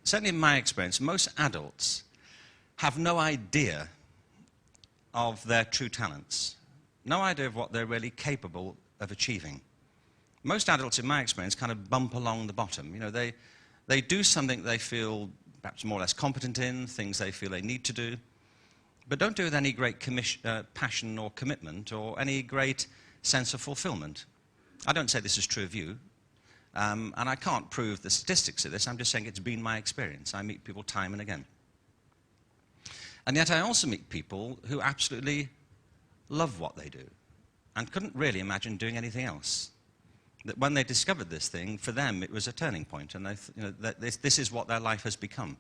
certainly in my experience, most adults have no idea of their true talents, no idea of what they're really capable of achieving. Most adults, in my experience, kind of bump along the bottom. You know, they do something they feel perhaps more or less competent in, things they feel they need to do, but don't do it with any great passion or commitment or any great sense of fulfillment. I don't say this is true of you, and I can't prove the statistics of this. I'm just saying it's been my experience. I meet people time and again. And yet I also meet people who absolutely love what they do and couldn't really imagine doing anything else. That when they discovered this thing, for them it was a turning point, and this is what their life has become.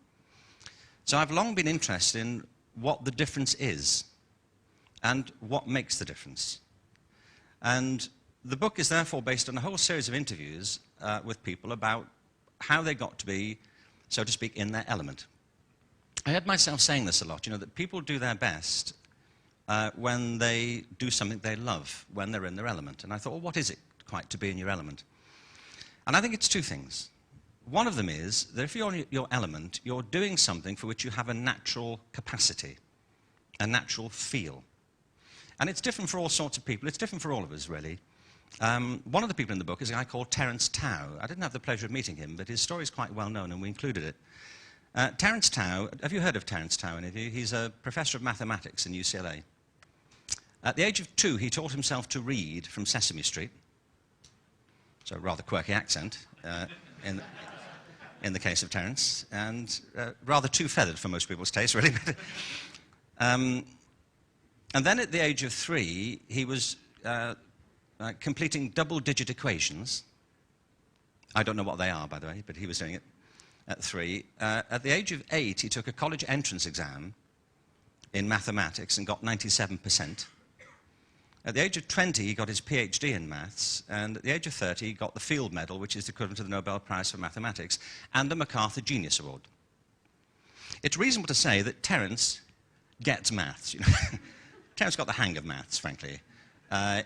So I've long been interested in what the difference is and what makes the difference. And the book is therefore based on a whole series of interviews with people about how they got to be, so to speak, in their element. I heard myself saying this a lot, you know, that people do their best when they do something they love, when they're in their element. And I thought, well, what is it quite to be in your element? And I think it's two things. One of them is that if you're in your element, you're doing something for which you have a natural capacity, a natural feel. And it's different for all sorts of people. It's different for all of us, really. One of the people in the book is a guy called Terence Tao. I didn't have the pleasure of meeting him, but his story is quite well known, and we included it. Terence Tao, have you heard of Terence Tao, any of you? He's a professor of mathematics in UCLA. At the age of 2, he taught himself to read from Sesame Street. So a rather quirky accent in the case of Terence, and rather too feathered for most people's taste, really. And then at the age of 3, he was completing double-digit equations. I don't know what they are, by the way, but he was doing it at 3. At the age of 8, he took a college entrance exam in mathematics and got 97%. At the age of 20, he got his PhD in maths, and at the age of 30, he got the Field Medal, which is equivalent to the Nobel Prize for Mathematics, and the MacArthur Genius Award. It's reasonable to say that Terence gets maths. You know? Terence got the hang of maths, frankly,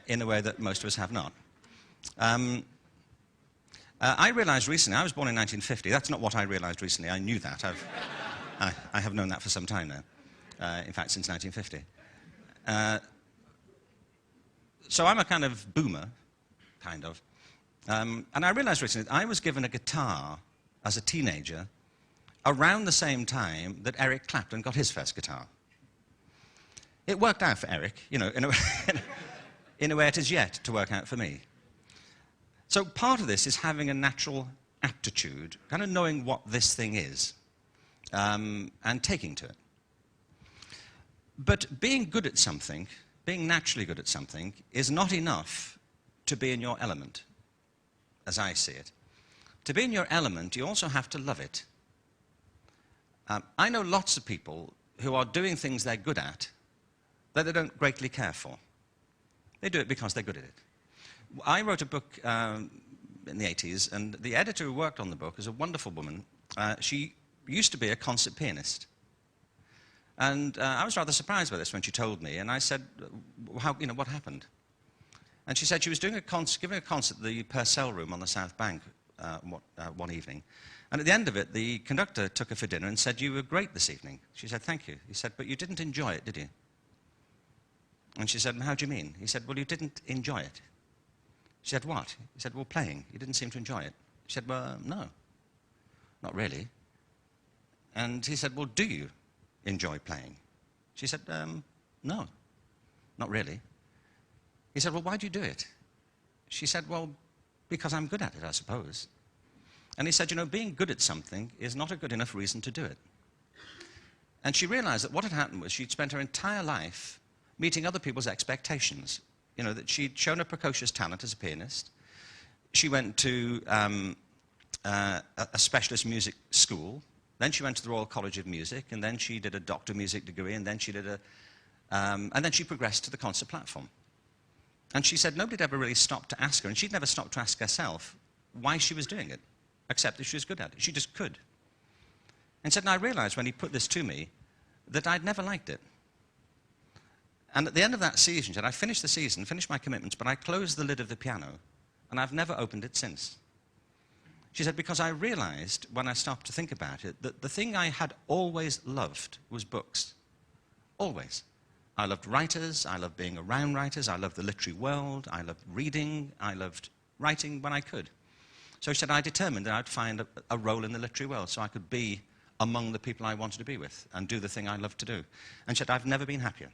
in a way that most of us have not. I realized recently, I was born in 1950. That's not what I realized recently. I knew that. I have known that for some time now. In fact, since 1950. So I'm a kind of boomer, kind of. And I realized recently that I was given a guitar as a teenager around the same time that Eric Clapton got his first guitar. It worked out for Eric, you know, in a way it is yet to work out for me. So part of this is having a natural aptitude, kind of knowing what this thing is, and taking to it. But being good at something, being naturally good at something, is not enough to be in your element, as I see it. To be in your element, you also have to love it. I know lots of people who are doing things they're good at that they don't greatly care for. They do it because they're good at it. I wrote a book in the 80s, and the editor who worked on the book is a wonderful woman. She used to be a concert pianist. And I was rather surprised by this when she told me, and I said, what happened? And she said she was giving a concert at the Purcell Room on the South Bank one evening. And at the end of it, the conductor took her for dinner and said, "You were great this evening." She said, "Thank you." He said, "But you didn't enjoy it, did you?" And she said, "How do you mean?" He said, "Well, you didn't enjoy it." She said, "What?" He said, "Well, playing. You didn't seem to enjoy it." She said, "Well, no, not really." And he said, "Well, do you enjoy playing?" She said, "No, not really." He said, "Well, why do you do it?" She said, "Well, because I'm good at it, I suppose." And he said, "You know, being good at something is not a good enough reason to do it." And she realized that what had happened was she'd spent her entire life meeting other people's expectations. You know, that she'd shown a precocious talent as a pianist. She went to a specialist music school. Then she went to the Royal College of Music, and then she did a Doctor of Music degree, and then she did and then she progressed to the concert platform. And she said nobody had ever really stopped to ask her, and she'd never stopped to ask herself why she was doing it, except that she was good at it. She just could. And said, and I realized when he put this to me that I'd never liked it. And at the end of that season, she said, I finished the season, finished my commitments, but I closed the lid of the piano, and I've never opened it since. She said, because I realized when I stopped to think about it that the thing I had always loved was books. Always. I loved writers, I loved being around writers, I loved the literary world, I loved reading, I loved writing when I could. So she said, I determined that I'd find a role in the literary world so I could be among the people I wanted to be with and do the thing I loved to do. And she said, I've never been happier.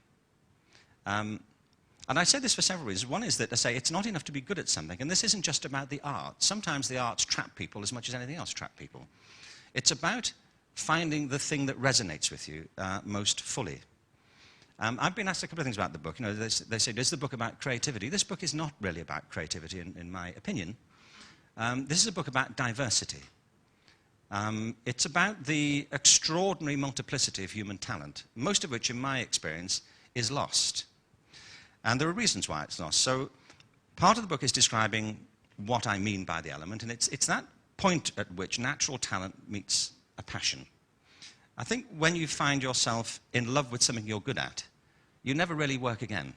And I say this for several reasons. One is that I say it's not enough to be good at something, and this isn't just about the arts. Sometimes the arts trap people as much as anything else trap people. It's about finding the thing that resonates with you most fully. I've been asked a couple of things about the book. You know, they say, is the book about creativity? This book is not really about creativity, in my opinion. This is a book about diversity. It's about the extraordinary multiplicity of human talent, most of which, in my experience, is lost. And there are reasons why it's lost. So part of the book is describing what I mean by the element, and it's that point at which natural talent meets a passion. I think when you find yourself in love with something you're good at, you never really work again.